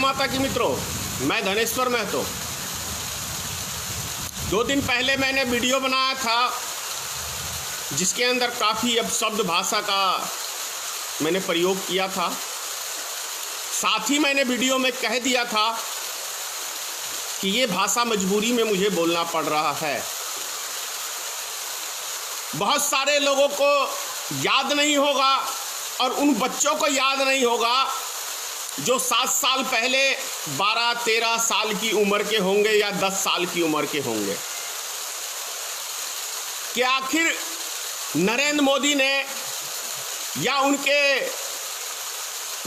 माता की मित्रों, मैं धनेश्वर महतो। 2 दिन पहले मैंने वीडियो बनाया था जिसके अंदर काफ़ी अपशब्द भाषा का मैंने प्रयोग किया था। साथ ही मैंने वीडियो में कह दिया था कि ये भाषा मजबूरी में मुझे बोलना पड़ रहा है। बहुत सारे लोगों को याद नहीं होगा और उन बच्चों को याद नहीं होगा जो 7 साल पहले 12-13 साल की उम्र के होंगे या 10 साल की उम्र के होंगे, कि आखिर नरेंद्र मोदी ने या उनके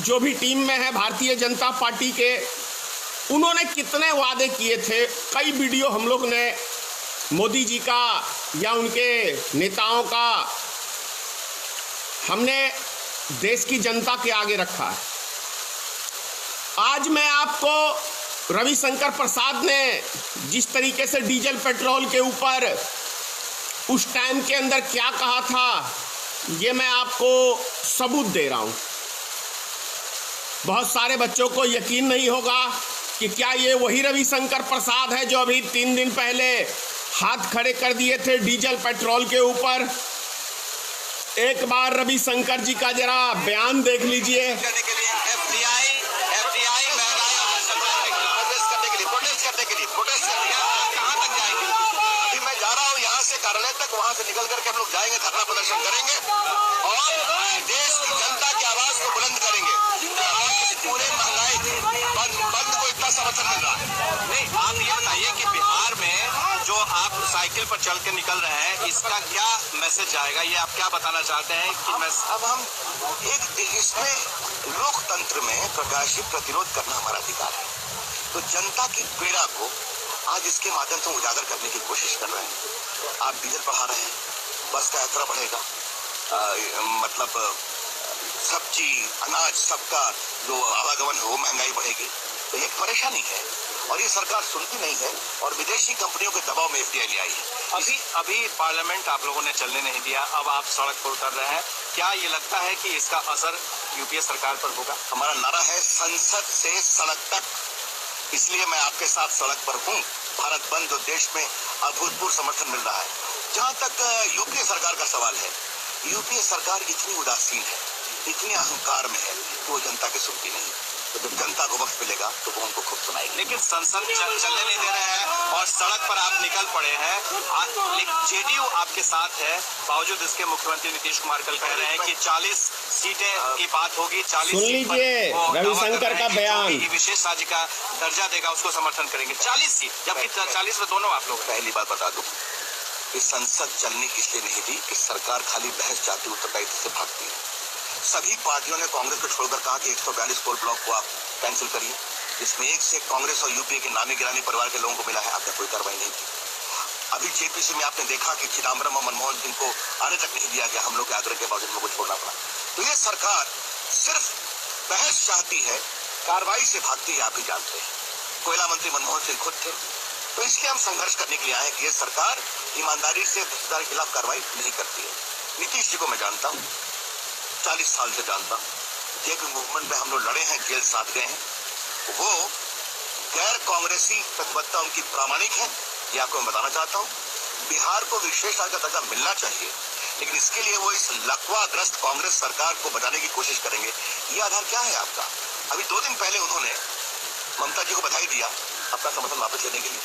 जो भी टीम में है भारतीय जनता पार्टी के, उन्होंने कितने वादे किए थे। कई वीडियो हम लोग ने मोदी जी का या उनके नेताओं का हमने देश की जनता के आगे रखा है। आज मैं आपको रविशंकर प्रसाद ने जिस तरीके से डीजल पेट्रोल के ऊपर उस टाइम के अंदर क्या कहा था, ये मैं आपको सबूत दे रहा हूं। बहुत सारे बच्चों को यकीन नहीं होगा कि क्या ये वही रविशंकर प्रसाद है जो अभी 3 दिन पहले हाथ खड़े कर दिए थे डीजल पेट्रोल के ऊपर। एक बार रविशंकर जी का जरा बयान देख लीजिए। कार्यालय तक वहां से निकल करके हम लोग जाएंगे, धरना प्रदर्शन करेंगे और देश की जनता की आवाज को बुलंद करेंगे। पूरे महंगाई बंद को इतना समर्थन मिल रहा है। नहीं, आप ये बताइए कि बिहार में जो आप साइकिल पर चल के निकल रहे हैं, इसका क्या मैसेज आएगा, ये आप क्या बताना चाहते हैं? कि अब हम इसमें लोकतंत्र में प्रकाशित प्रतिरोध करना हमारा अधिकार है, तो जनता की पीड़ा को आज इसके माध्यम से उजागर करने की कोशिश कर रहे हैं। आप डीजल बढ़ा रहे हैं, बस का यात्रा बढ़ेगा, मतलब सब्जी अनाज सबका जो आवागमन है वो महंगाई बढ़ेगी। तो ये परेशानी है और ये सरकार सुनती नहीं है और विदेशी कंपनियों के दबाव में FDI ले आई है। अभी पार्लियामेंट आप लोगों ने चलने नहीं दिया, अब आप सड़क पर उतर रहे हैं। क्या ये लगता है कि इसका असर यूपीए सरकार पर होगा? हमारा नारा है संसद से सड़क तक, इसलिए मैं आपके साथ सड़क पर हूँ। भारत बंद जो देश में अभूतपूर्व समर्थन मिल रहा है। जहाँ तक यूपीए सरकार का सवाल है, यूपीए सरकार इतनी उदासीन है, इतनी अहंकार में है कि वो जनता की सुनती नहीं। तो जब जनता को वक्त मिलेगा तो वो उनको खुद सुनाएगी। लेकिन संसद चलने नहीं दे रहे हैं और सड़क पर आप निकल पड़े हैं। जेडीयू आपके साथ है, बावजूद इसके मुख्यमंत्री नीतीश कुमार कल कह रहे हैं कि 40 सीटें की बात होगी। 40 सुन लीजिए रविशंकर का बयान। विशेष राज्य का दर्जा देगा उसको समर्थन करेंगे। 40 सीट, जबकि 40 में दोनों आप लोग। पहली बात बता दूं, इस संसद चलने इसलिए नहीं दी कि सरकार खाली बहस जाती उत्तरदायित्व से भागती है। सभी पार्टियों ने कांग्रेस को छोड़कर कहा कि 142 कोल ब्लॉक को आप कैंसिल करिए, जिसमें एक से कांग्रेस और यूपीए के नामी गिरानी परिवार के लोगों को मिला है। आपने कोई कार्रवाई नहीं की। अभी जेपीसी में आपने देखा कि चिदम्बरम और मनमोहन सिंह को आने तक नहीं दिया गया, हम लोग के आग्रह के बावजूद उनको छोड़ना पड़ा। तो ये सरकार सिर्फ बहस चाहती है, कार्रवाई से भागती है। आप ही जानते हैं कोयला मंत्री मनमोहन सिंह खुद थे। तो इसलिए हम संघर्ष करने के लिए आए कि ये सरकार ईमानदारी से भ्रष्टाचार के खिलाफ कार्रवाई नहीं करती है। नीतीश जी को मैं जानता हूँ, 40 साल से जानता हूँ। जेपी मूवमेंट में हम लोग लड़े हैं, जेल साथ गए हैं। वो गैर कांग्रेसी प्रतिबद्धता उनकी प्रामाणिक है, ये आपको मैं बताना चाहता हूँ। बिहार को विशेष राज्य का दर्जा मिलना चाहिए, लेकिन इसके लिए वो इस लकवाग्रस्त कांग्रेस सरकार को बचाने की कोशिश करेंगे। ये आधार क्या है आपका? अभी 2 दिन पहले उन्होंने ममता जी को बधाई दिया अपना समर्थन वापस लेने के लिए,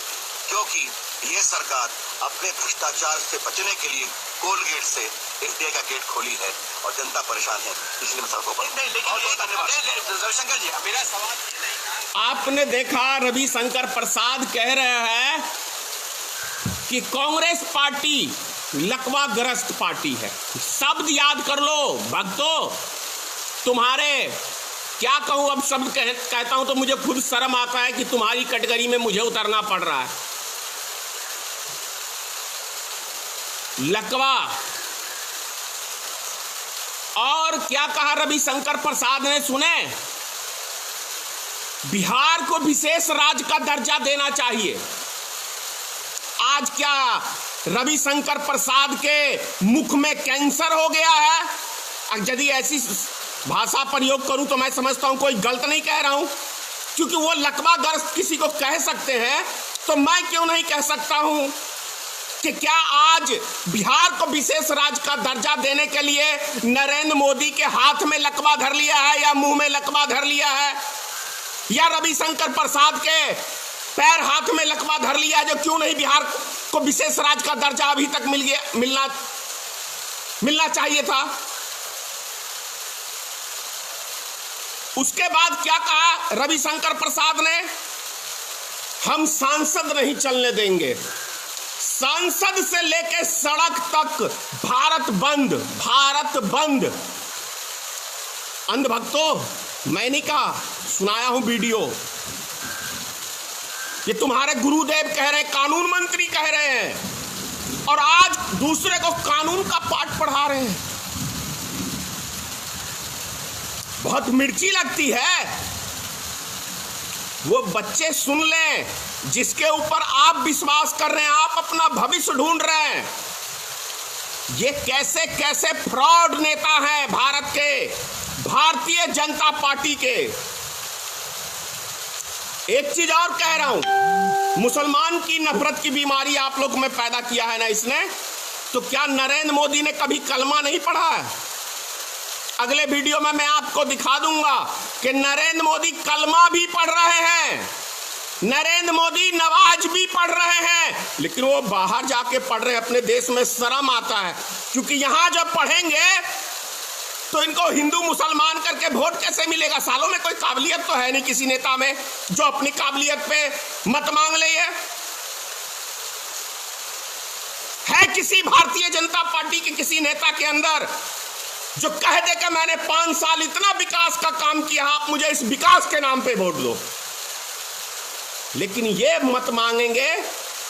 क्योंकि ये सरकार अपने भ्रष्टाचार से बचने के लिए कोल गेट से FDI का गेट खोली है और जनता परेशान है, इसलिए मैं सड़कों पर। रविशंकर जी, मेरा सवाल, आपने देखा रविशंकर प्रसाद कह रहे हैं कि कांग्रेस पार्टी लकवाग्रस्त पार्टी है। शब्द याद कर लो भक्तों, तुम्हारे क्या कहूं अब शब्द कहता हूं तो मुझे खुद शर्म आता है कि तुम्हारी कैटेगरी में मुझे उतरना पड़ रहा है। लकवा। और क्या कहा रविशंकर प्रसाद ने, सुने? बिहार को विशेष राज्य का दर्जा देना चाहिए। आज क्या रविशंकर प्रसाद के मुख में कैंसर हो गया है? यदि ऐसी भाषा प्रयोग करूं तो मैं समझता हूं कोई गलत नहीं कह रहा हूं। क्योंकि वो लकवाग्रस्त किसी को कह सकते हैं, तो मैं क्यों नहीं कह सकता हूं कि क्या आज बिहार को विशेष राज्य का दर्जा देने के लिए नरेंद्र मोदी के हाथ में लकवा धर लिया है या मुंह में लकवा धर लिया है, या रविशंकर प्रसाद के पैर हाथ में लकवा धर लिया है, जो क्यों नहीं बिहार को विशेष राज्य का दर्जा अभी तक मिलना चाहिए था। उसके बाद क्या कहा रविशंकर प्रसाद ने, हम सांसद नहीं चलने देंगे, सांसद से लेकर सड़क तक भारत बंद, भारत बंद। अंधभक्तों, मैं नहीं कहा, सुनाया हूं वीडियो, ये तुम्हारे गुरुदेव कह रहे हैं, कानून मंत्री कह रहे हैं, और आज दूसरे को कानून का पाठ पढ़ा रहे हैं। बहुत मिर्ची लगती है। वो बच्चे सुन लें जिसके ऊपर आप विश्वास कर रहे हैं, आप अपना भविष्य ढूंढ रहे हैं। ये कैसे कैसे फ्रॉड नेता हैं भारत के, भारतीय जनता पार्टी के। एक चीज और कह रहा हूं, मुसलमान की नफरत की बीमारी आप लोग में पैदा किया है ना इसने, तो क्या नरेंद्र मोदी ने कभी कलमा नहीं पढ़ा है? अगले वीडियो में मैं आपको दिखा दूंगा कि नरेंद्र मोदी कलमा भी पढ़ रहे हैं, नरेंद्र मोदी नमाज भी पढ़ रहे हैं, लेकिन वो बाहर जाके पढ़ रहे हैं। अपने देश में शर्म आता है, क्योंकि यहां जब पढ़ेंगे तो इनको हिंदू मुसलमान करके वोट कैसे मिलेगा? सालों में कोई काबिलियत तो है नहीं किसी नेता में जो अपनी काबिलियत पे मत मांग ले। है किसी भारतीय जनता पार्टी के किसी नेता के अंदर जो कह दे कि मैंने 5 साल इतना विकास का काम किया, आप मुझे इस विकास के नाम पे वोट दो? लेकिन ये मत मांगेंगे,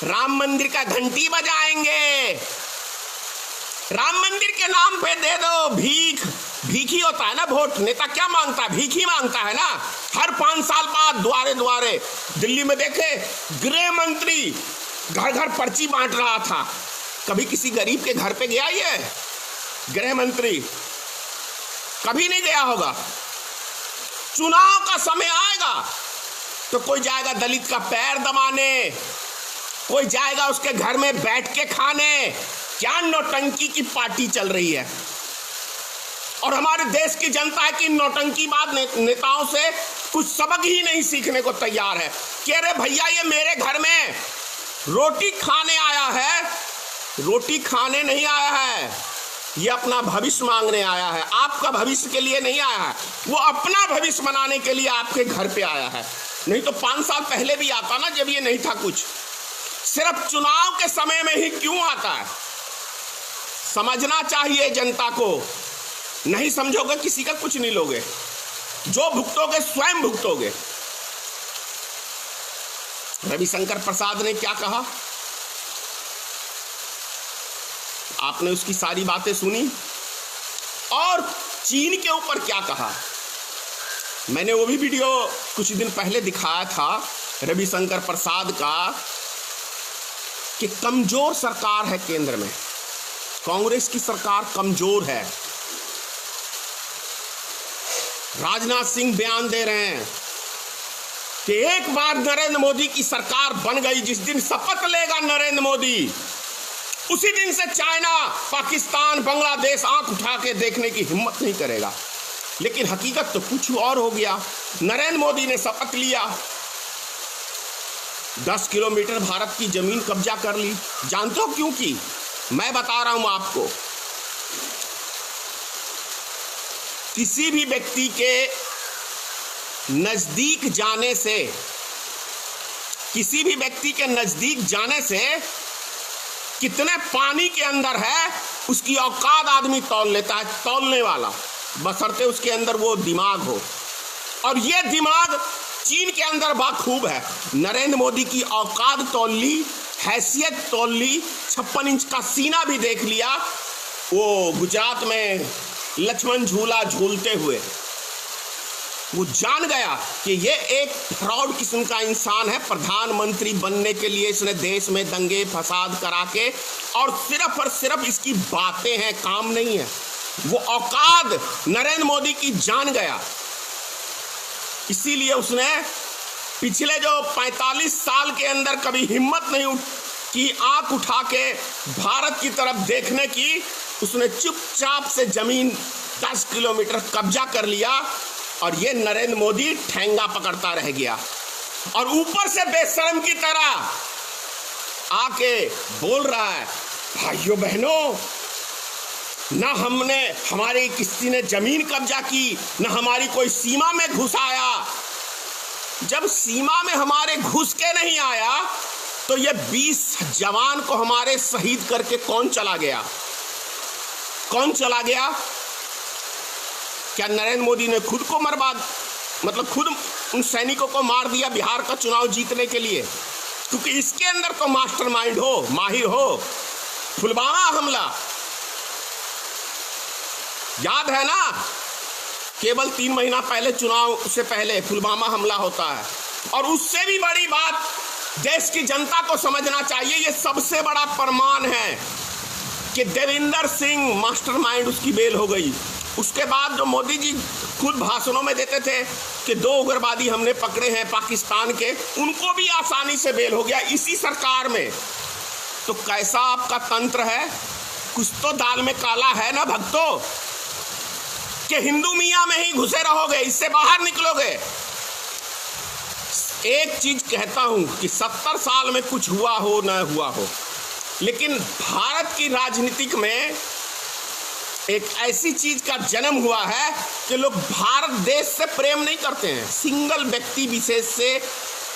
राम मंदिर का घंटी बजाएंगे, राम मंदिर के नाम पे दे दो। भीख ही होता है ना वोट। नेता क्या मांगता है? भीख ही मांगता है ना। हर 5 साल बाद द्वारे द्वारे, दिल्ली में देखे गृह मंत्री घर घर पर्ची बांट रहा था। कभी किसी गरीब के घर पे गया ये गृह मंत्री? कभी नहीं गया होगा। चुनाव का समय आएगा तो कोई जाएगा दलित का पैर दबाने, कोई जाएगा उसके घर में बैठ के खाने। क्या नौटंकी की पार्टी चल रही है। और हमारे देश की जनता है कि नौटंकीबाज नेताओं से कुछ सबक ही नहीं सीखने को तैयार है कि अरे भैया ये मेरे घर में रोटी खाने आया है, रोटी खाने नहीं आया है, ये अपना भविष्य मांगने आया है, आपका भविष्य के लिए नहीं आया है। वो अपना भविष्य बनाने के लिए आपके घर पे आया है। नहीं तो 5 साल पहले भी आता ना, जब ये नहीं था कुछ। सिर्फ चुनाव के समय में ही क्यों आता है? समझना चाहिए जनता को। नहीं समझोगे किसी का कुछ नहीं लोगे, जो भुगतोगे स्वयं भुगतोगे। रविशंकर प्रसाद ने क्या कहा, आपने उसकी सारी बातें सुनी। और चीन के ऊपर क्या कहा, मैंने वो भी वीडियो कुछ दिन पहले दिखाया था रविशंकर प्रसाद का, कि कमजोर सरकार है केंद्र में, कांग्रेस की सरकार कमजोर है। राजनाथ सिंह बयान दे रहे हैं कि एक बार नरेंद्र मोदी की सरकार बन गई, जिस दिन शपथ लेगा नरेंद्र मोदी, उसी दिन से चाइना, पाकिस्तान, बांग्लादेश आंख उठा के देखने की हिम्मत नहीं करेगा। लेकिन हकीकत तो कुछ और हो गया। नरेंद्र मोदी ने शपथ लिया, 10 किलोमीटर भारत की जमीन कब्जा कर ली। जानते हो क्यों की? मैं बता रहा हूं आपको। किसी भी व्यक्ति के नजदीक जाने से, किसी भी व्यक्ति के नजदीक जाने से कितने पानी के अंदर है उसकी औकात आदमी तौल लेता है, तौलने वाला, बशर्ते उसके अंदर वो दिमाग हो। और ये दिमाग चीन के अंदर बाखूब है। नरेंद्र मोदी की औकात तौल ली, हैसियत तौल ली, 56 इंच का सीना भी देख लिया। वो गुजरात में लक्ष्मण झूला झूलते हुए वो जान गया कि ये एक फ्रॉड किस्म का इंसान है। प्रधानमंत्री बनने के लिए इसने देश में दंगे फसाद करा के, और सिर्फ इसकी बातें हैं, काम नहीं है। वो औकात नरेंद्र मोदी की जान गया, इसीलिए उसने पिछले जो 45 साल के अंदर कभी हिम्मत नहीं की आंख उठा के भारत की तरफ देखने की, उसने चुपचाप से जमीन 10 किलोमीटर कब्जा कर लिया और ये नरेंद्र मोदी ठेंगा पकड़ता रह गया। और ऊपर से बेशर्म की तरह आके बोल रहा है, भाइयों बहनों, ना हमारे किसी ने जमीन कब्जा की, ना हमारी कोई सीमा में घुस आया। जब सीमा में हमारे घुस के नहीं आया तो ये 20 जवान को हमारे शहीद करके कौन चला गया? कौन चला गया? क्या नरेंद्र मोदी ने खुद को खुद उन सैनिकों को मार दिया बिहार का चुनाव जीतने के लिए? क्योंकि इसके अंदर तो मास्टरमाइंड हो, माहिर हो। पुलवामा हमला याद है ना? केवल 3 महीना पहले, चुनाव से पहले पुलवामा हमला होता है। और उससे भी बड़ी बात देश की जनता को समझना चाहिए, ये सबसे बड़ा प्रमाण है कि देविंदर सिंह मास्टरमाइंड उसकी बेल हो गई। उसके बाद जो मोदी जी खुद भाषणों में देते थे कि 2 उग्रवादी हमने पकड़े हैं पाकिस्तान के, उनको भी आसानी से बेल हो गया इसी सरकार में। तो कैसा आपका तंत्र है? कुछ तो दाल में काला है ना भक्तों, कि हिंदू मियाँ में ही घुसे रहोगे, इससे बाहर निकलोगे। एक चीज कहता हूं कि 70 साल में कुछ हुआ हो न हुआ हो, लेकिन भारत की राजनीतिक में एक ऐसी चीज का जन्म हुआ है कि लोग भारत देश से प्रेम नहीं करते हैं, सिंगल व्यक्ति विशेष से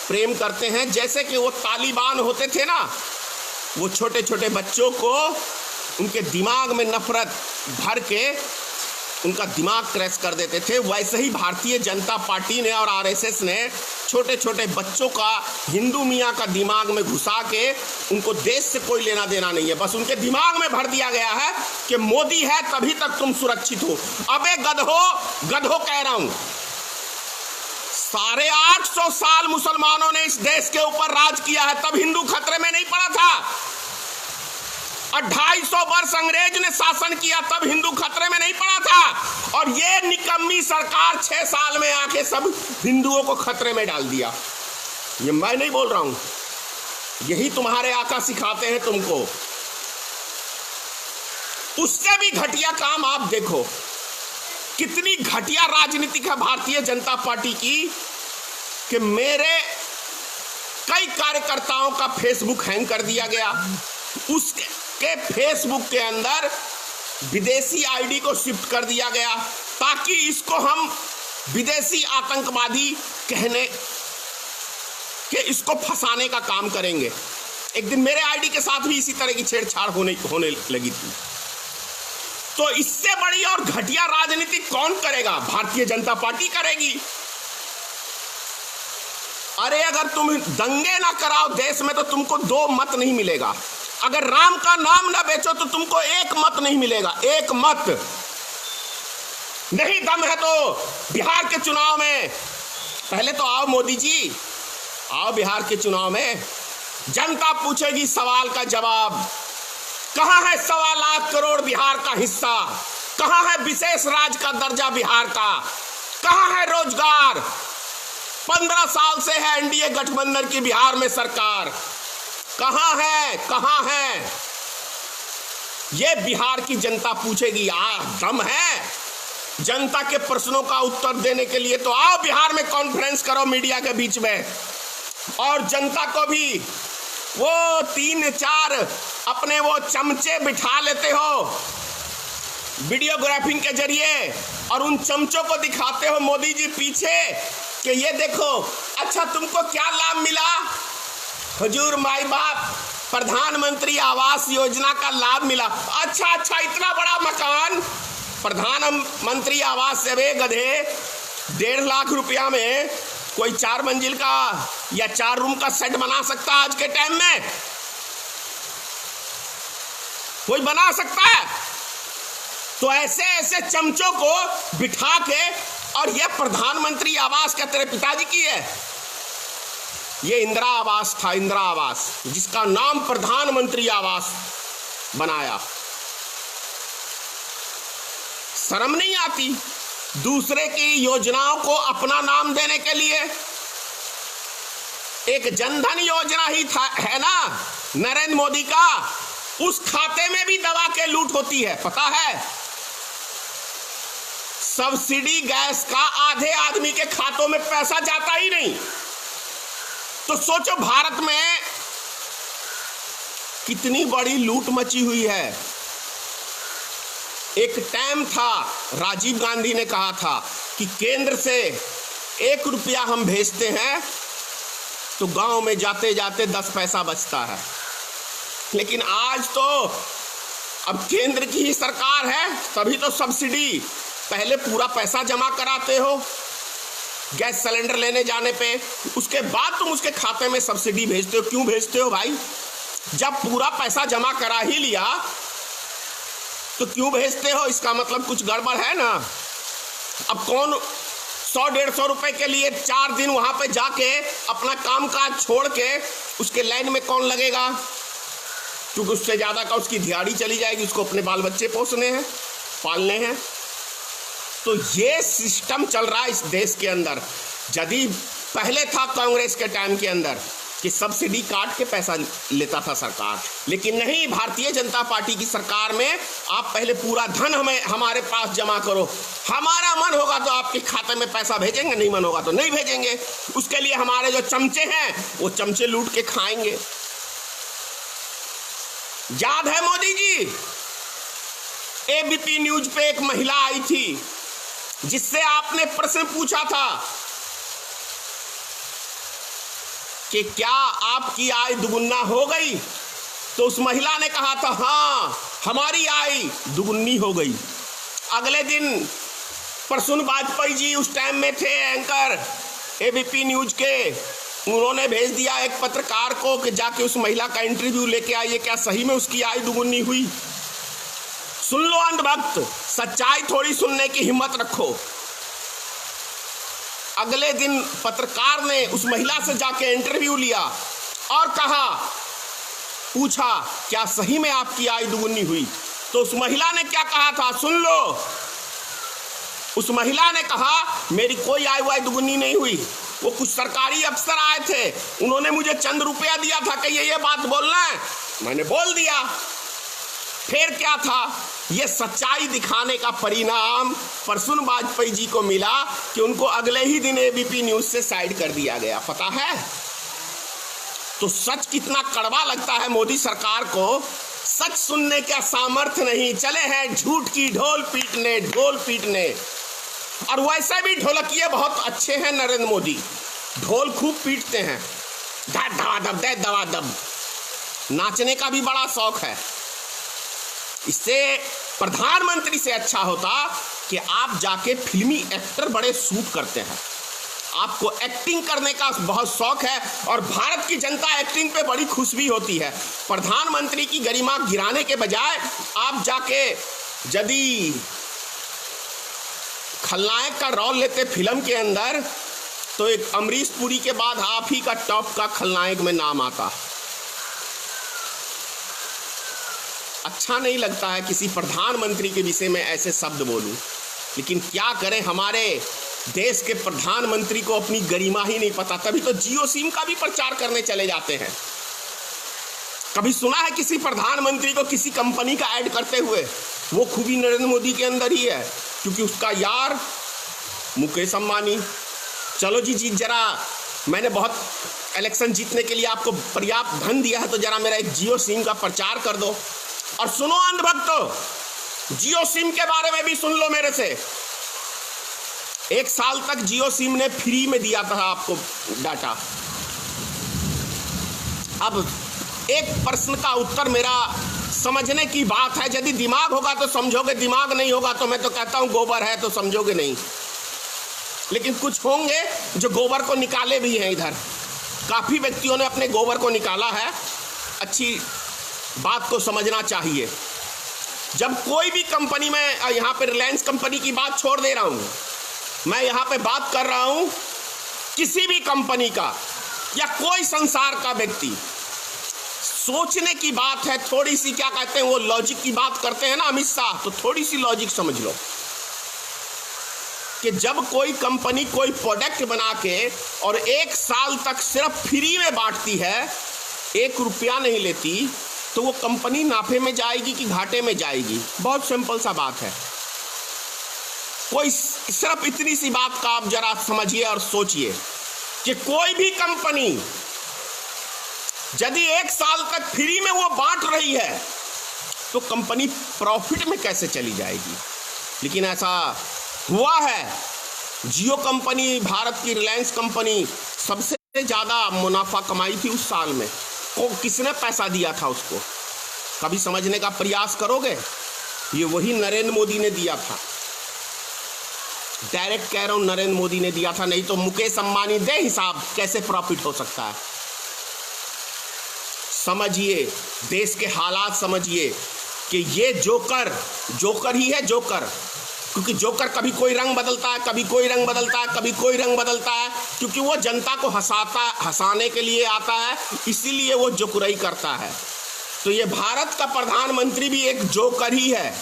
प्रेम करते हैं। जैसे कि वो तालिबान होते थे ना, वो छोटे छोटे बच्चों को उनके दिमाग में नफरत भर के उनका दिमाग क्रैश कर देते थे, वैसे ही भारतीय जनता पार्टी ने और आरएसएस ने छोटे छोटे बच्चों का, हिंदू मियाँ का दिमाग में घुसा के उनको देश से कोई लेना देना नहीं है, बस उनके दिमाग में भर दिया गया है कि मोदी है तभी तक तुम सुरक्षित हो। अबे गधो कह रहा हूं, 850 साल मुसलमानों ने इस देश के ऊपर राज किया है, तब हिंदू खतरे में नहीं पड़ा था। 250 वर्ष अंग्रेज ने शासन किया, तब हिंदू खतरे में नहीं पड़ा था। और ये निकम्मी सरकार 6 साल में आके सब हिंदुओं को खतरे में डाल दिया। ये मैं नहीं बोल रहा हूं, यही तुम्हारे आका सिखाते हैं तुमको। उससे भी घटिया काम आप देखो, कितनी घटिया राजनीति है भारतीय जनता पार्टी की कि मेरे कई कार्यकर्ताओं का फेसबुक हैंग कर दिया गया, उसके फेसबुक के अंदर विदेशी आईडी को शिफ्ट कर दिया गया ताकि इसको हम विदेशी आतंकवादी कहने कि इसको फंसाने का काम करेंगे। एक दिन मेरे आईडी के साथ भी इसी तरह की छेड़छाड़ होने लगी थी। तो इससे बड़ी और घटिया राजनीति कौन करेगा? भारतीय जनता पार्टी करेगी। अरे अगर तुम दंगे ना कराओ देश में तो तुमको 2 मत नहीं मिलेगा। अगर राम का नाम ना बेचो तो तुमको 1 मत नहीं मिलेगा, 1 मत नहीं। दम है तो बिहार के चुनाव में पहले तो आओ मोदी जी, आओ बिहार के चुनाव में, जनता पूछेगी सवाल का जवाब। कहां है 1.25 लाख करोड़ बिहार का हिस्सा? कहां है विशेष राज्य का दर्जा बिहार का? कहां है रोजगार? 15 साल से है एनडीए गठबंधन की बिहार में सरकार, कहां है? कहां है? ये बिहार की जनता पूछेगी। दम है जनता के प्रश्नों का उत्तर देने के लिए तो आओ बिहार में कॉन्फ्रेंस करो मीडिया के बीच में, और जनता को भी वो 3-4 अपने वो चमचे बिठा लेते हो वीडियोग्राफिंग के जरिए, और उन चमचों को दिखाते हो मोदी जी पीछे कि ये देखो। अच्छा तुमको क्या लाभ मिला? हुजूर माई बाप प्रधानमंत्री आवास योजना का लाभ मिला। अच्छा इतना बड़ा मकान प्रधानमंत्री आवास से वे गधे 1.5 लाख रुपया में कोई 4 मंजिल का या 4 रूम का सेट बना सकता है? आज के टाइम में कोई बना सकता है? तो ऐसे ऐसे चमचों को बिठा के, और ये प्रधानमंत्री आवास क्या तेरे पिताजी की है? ये इंदिरा आवास था, इंदिरा आवास, जिसका नाम प्रधानमंत्री आवास बनाया। शर्म नहीं आती दूसरे की योजनाओं को अपना नाम देने के लिए? एक जनधन योजना ही था, है ना, नरेंद्र मोदी का, उस खाते में भी दबा के लूट होती है, पता है। सब्सिडी गैस का आधे आदमी के खातों में पैसा जाता ही नहीं। तो सोचो भारत में कितनी बड़ी लूट मची हुई है। एक टाइम था, राजीव गांधी ने कहा था कि केंद्र से 1 रुपया हम भेजते हैं तो गांव में जाते जाते 10 पैसा बचता है। लेकिन आज तो अब केंद्र की ही सरकार है, तभी तो सब्सिडी, पहले पूरा पैसा जमा कराते हो गैस सिलेंडर लेने जाने पे, उसके बाद तुम उसके खाते में सब्सिडी भेजते हो। क्यों भेजते हो भाई? जब पूरा पैसा जमा करा ही लिया तो क्यों भेजते हो? इसका मतलब कुछ गड़बड़ है ना। अब कौन 100-150 रुपए के लिए 4 दिन वहां पे जाके अपना काम काज छोड़ के उसके लाइन में कौन लगेगा? क्योंकि उससे ज्यादा का उसकी दिहाड़ी चली जाएगी, उसको अपने बाल बच्चे पोसने हैं, पालने हैं। तो ये सिस्टम चल रहा है इस देश के अंदर। यदि पहले था कांग्रेस के टाइम के अंदर कि सब्सिडी काट के पैसा लेता था सरकार, लेकिन नहीं, भारतीय जनता पार्टी की सरकार में आप पहले पूरा धन हमारे पास जमा करो, हमारा मन होगा तो आपके खाते में पैसा भेजेंगे, नहीं मन होगा तो नहीं भेजेंगे। उसके लिए हमारे जो चमचे हैं वो चमचे लूट के खाएंगे। याद है मोदी जी, एबीपी न्यूज पे एक महिला आई थी जिससे आपने प्रश्न पूछा था कि क्या आपकी आय दुगुना हो गई? तो उस महिला ने कहा था हाँ, हमारी आय दुगुनी हो गई। अगले दिन प्रसून वाजपेयी जी उस टाइम में थे एंकर एबीपी न्यूज के, उन्होंने भेज दिया एक पत्रकार को कि जाके उस महिला का इंटरव्यू लेके आइए, क्या सही में उसकी आय दुगुनी हुई? सुन लो अंधभक्त, सच्चाई थोड़ी सुनने की हिम्मत रखो। अगले दिन पत्रकार ने उस महिला से जाके इंटरव्यू लिया और पूछा क्या सही में आपकी आय दुगुनी हुई? तो उस महिला ने क्या कहा था, सुन लो। उस महिला ने कहा मेरी कोई आय दुगुनी नहीं हुई, वो कुछ सरकारी अफसर आए थे, उन्होंने मुझे चंद रुपया दिया था कि ये बात बोलना है, मैंने बोल दिया। फिर क्या था? ये सच्चाई दिखाने का परिणाम प्रसून वाजपेयी जी को मिला कि उनको अगले ही दिन एबीपी न्यूज से साइड कर दिया गया, पता है। तो सच कितना कड़वा लगता है मोदी सरकार को, सच सुनने का सामर्थ्य नहीं, चले हैं झूठ की ढोल पीटने। और वैसे भी ढोलकिये बहुत अच्छे हैं नरेंद्र मोदी, ढोल खूब पीटते हैं, दबादब, नाचने का भी बड़ा शौक है। इससे प्रधानमंत्री से अच्छा होता कि आप जाके फिल्मी एक्टर बड़े सूट करते हैं, आपको एक्टिंग करने का बहुत शौक है और भारत की जनता एक्टिंग पे बड़ी खुश भी होती है। प्रधानमंत्री की गरिमा गिराने के बजाय आप जाके यदि खलनायक का रोल लेते फिल्म के अंदर तो एक अमरीश पुरी के बाद आप ही का टॉप का खलनायक में नाम आता। अच्छा नहीं लगता है किसी प्रधानमंत्री के विषय में ऐसे शब्द बोलूं, लेकिन क्या करें, हमारे देश के प्रधानमंत्री को अपनी गरिमा ही नहीं पता, तभी तो जियो सिम का भी प्रचार करने चले जाते हैं। कभी सुना है किसी प्रधानमंत्री को किसी कंपनी का ऐड करते हुए? वो खूबी नरेंद्र मोदी के अंदर ही है, क्योंकि उसका यार मुकेश अंबानी। चलो जी जीत, जरा मैंने बहुत इलेक्शन जीतने के लिए आपको पर्याप्त धन दिया है, तो जरा मेरा एक जियो सिम का प्रचार कर दो। और सुनो अंधभक्तो, जियो सिम के बारे में भी सुन लो मेरे से। 1 साल तक जियो सिम ने फ्री में दिया था आपको डाटा। अब एक प्रश्न का उत्तर मेरा समझने की बात है, यदि दिमाग होगा तो समझोगे, दिमाग नहीं होगा तो मैं तो कहता हूं गोबर है तो समझोगे नहीं। लेकिन कुछ होंगे जो गोबर को निकाले भी हैं, इधर काफी व्यक्तियों ने अपने गोबर को निकाला है। अच्छी बात को समझना चाहिए। जब कोई भी कंपनी में, यहाँ पे रिलायंस कंपनी की बात छोड़ दे रहा हूँ, मैं यहाँ पे बात कर रहा हूँ किसी भी कंपनी का या कोई संसार का व्यक्ति, सोचने की बात है थोड़ी सी। क्या कहते हैं वो, लॉजिक की बात करते हैं ना अमित शाह, तो थोड़ी सी लॉजिक समझ लो। कि जब कोई कंपनी कोई प्रोडक्ट बना के और 1 साल तक सिर्फ फ्री में बांटती है, 1 रुपया नहीं लेती, तो वो कंपनी नाफे में जाएगी कि घाटे में जाएगी? बहुत सिंपल सा बात है। कोई सिर्फ इतनी सी बात का आप जरा समझिए और सोचिए कि कोई भी कंपनी यदि 1 साल तक फ्री में वो बांट रही है तो कंपनी प्रॉफिट में कैसे चली जाएगी? लेकिन ऐसा हुआ है। जियो कंपनी, भारत की रिलायंस कंपनी सबसे ज़्यादा मुनाफा कमाई थी उस साल में। किसने पैसा दिया था उसको? कभी समझने का प्रयास करोगे? ये वही नरेंद्र मोदी ने दिया था। डायरेक्ट कह रहा हूं, नरेंद्र मोदी ने दिया था, नहीं तो मुकेश अंबानी दे हिसाब, कैसे प्रॉफिट हो सकता है? समझिए, देश के हालात समझिए कि ये जोकर ही है, जोकर। क्योंकि जोकर कभी कोई रंग बदलता है, कभी कोई रंग बदलता है, कभी कोई रंग बदलता है, क्योंकि वो जनता को हंसाने के लिए आता है, इसीलिए वो जोकराई करता है। तो ये भारत का प्रधानमंत्री भी एक जोकर ही है।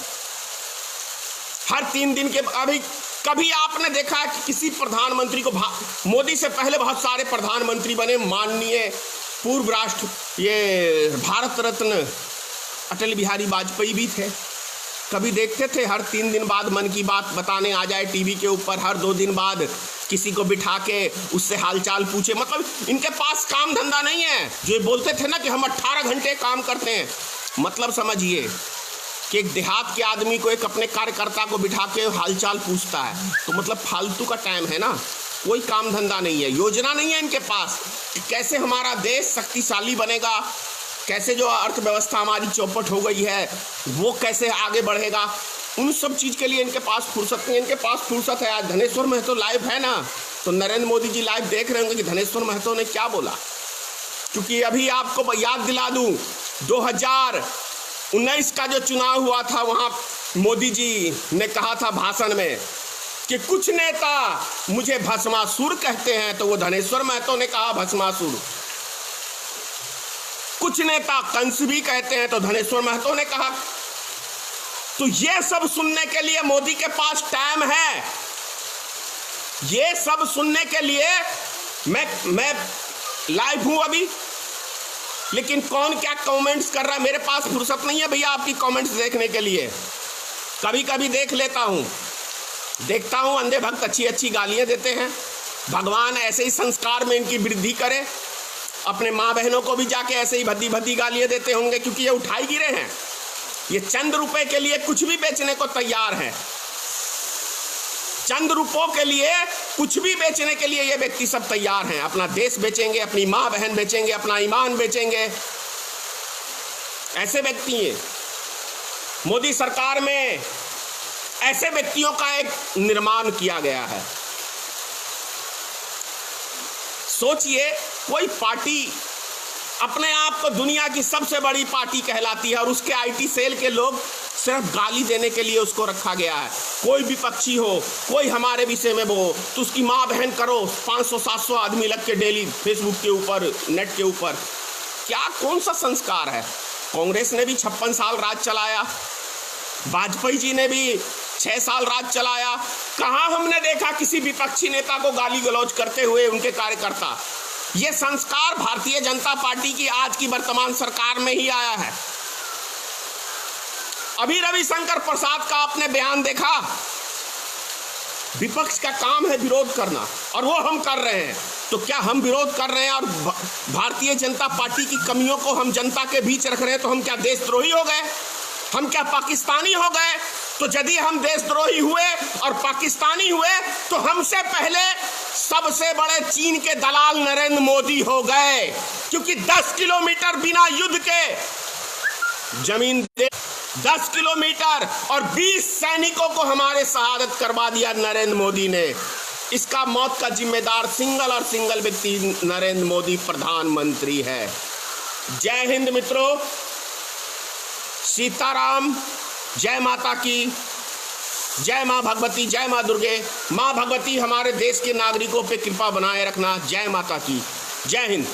हर 3 दिन के अभी कभी आपने देखा है कि किसी प्रधानमंत्री को, मोदी से पहले बहुत सारे प्रधानमंत्री बने, माननीय पूर्व राष्ट्र ये भारत रत्न अटल बिहारी वाजपेयी भी थे। कभी देखते थे हर 3 दिन बाद मन की बात बताने आ जाए टीवी के ऊपर, हर 2 दिन बाद किसी को बिठा के उससे हालचाल पूछे? मतलब इनके पास काम धंधा नहीं है। जो ये बोलते थे ना कि हम 18 घंटे काम करते हैं, मतलब समझिए कि एक देहात के आदमी को, एक अपने कार्यकर्ता को बिठा के हालचाल पूछता है, तो मतलब फालतू का टाइम है ना। कोई काम धंधा नहीं है, योजना नहीं है इनके पास कि कैसे हमारा देश शक्तिशाली बनेगा, कैसे जो अर्थव्यवस्था हमारी चौपट हो गई है वो कैसे आगे बढ़ेगा। उन सब चीज़ के लिए इनके पास फुर्सत नहीं है। इनके पास फुर्सत है, आज धनेश्वर महतो लाइव है ना, तो नरेंद्र मोदी जी लाइव देख रहे होंगे कि धनेश्वर महतो ने क्या बोला। क्योंकि अभी आपको याद दिला दूं, 2019 का जो चुनाव हुआ था, वहाँ मोदी जी ने कहा था भाषण में कि कुछ नेता मुझे भस्मासुर कहते हैं, तो वो धनेश्वर महतो ने कहा भस्मासुर। कुछ नेता कंस भी कहते हैं, तो धनेश्वर महतो ने कहा। तो ये सब सुनने के लिए मोदी के पास टाइम है। ये सब सुनने के लिए मैं लाइव हूं अभी, लेकिन कौन क्या कमेंट्स कर रहा है, मेरे पास फुर्सत नहीं है भैया आपकी कमेंट्स देखने के लिए। कभी कभी देख लेता हूं, देखता हूं अंधे भक्त अच्छी गालियां देते हैं। भगवान ऐसे ही संस्कार में इनकी वृद्धि करे। अपने माँ बहनों को भी जाके ऐसे ही भद्दी गालियां देते होंगे, क्योंकि ये उठाई गिरे हैं। ये चंद रुपए के लिए कुछ भी बेचने को तैयार हैं। चंद रुपयों के लिए कुछ भी बेचने के लिए ये व्यक्ति सब तैयार हैं। अपना देश बेचेंगे, अपनी माँ बहन बेचेंगे, अपना ईमान बेचेंगे। ऐसे व्यक्ति हैं। मोदी सरकार में ऐसे व्यक्तियों का एक निर्माण किया गया है। सोचिए, कोई पार्टी अपने आप को दुनिया की सबसे बड़ी पार्टी कहलाती है और उसके आईटी सेल के लोग सिर्फ गाली देने के लिए उसको रखा गया है। कोई विपक्षी हो, कोई हमारे विषय में वो, तो उसकी माँ बहन करो, 500-700 आदमी लग के डेली फेसबुक के ऊपर, नेट के ऊपर। क्या कौन सा संस्कार है? कांग्रेस ने भी 56 साल राज चलाया, वाजपेयी जी ने भी 6 साल राज चलाया। कहाँ हमने देखा किसी विपक्षी नेता को गाली गलौज करते हुए उनके कार्यकर्ता? ये संस्कार भारतीय जनता पार्टी की आज की वर्तमान सरकार में ही आया है। अभी रविशंकर प्रसाद का आपने बयान देखा। विपक्ष का काम है विरोध करना, और वो हम कर रहे हैं। तो क्या हम विरोध कर रहे हैं और भारतीय जनता पार्टी की कमियों को हम जनता के बीच रख रहे हैं, तो हम क्या देशद्रोही हो गए? हम क्या पाकिस्तानी हो गए? तो यदि हम देशद्रोही हुए और पाकिस्तानी हुए, तो हमसे पहले सबसे बड़े चीन के दलाल नरेंद्र मोदी हो गए, क्योंकि 10 किलोमीटर बिना युद्ध के जमीन दे, 10 किलोमीटर और 20 सैनिकों को हमारे शहादत करवा दिया नरेंद्र मोदी ने। इसका मौत का जिम्मेदार सिंगल व्यक्ति नरेंद्र मोदी प्रधानमंत्री है। जय हिंद मित्रों, सीताराम, जय माता की, जय माँ भगवती, जय माँ दुर्गे। माँ भगवती हमारे देश के नागरिकों पे कृपा बनाए रखना। जय माता की, जय हिंद।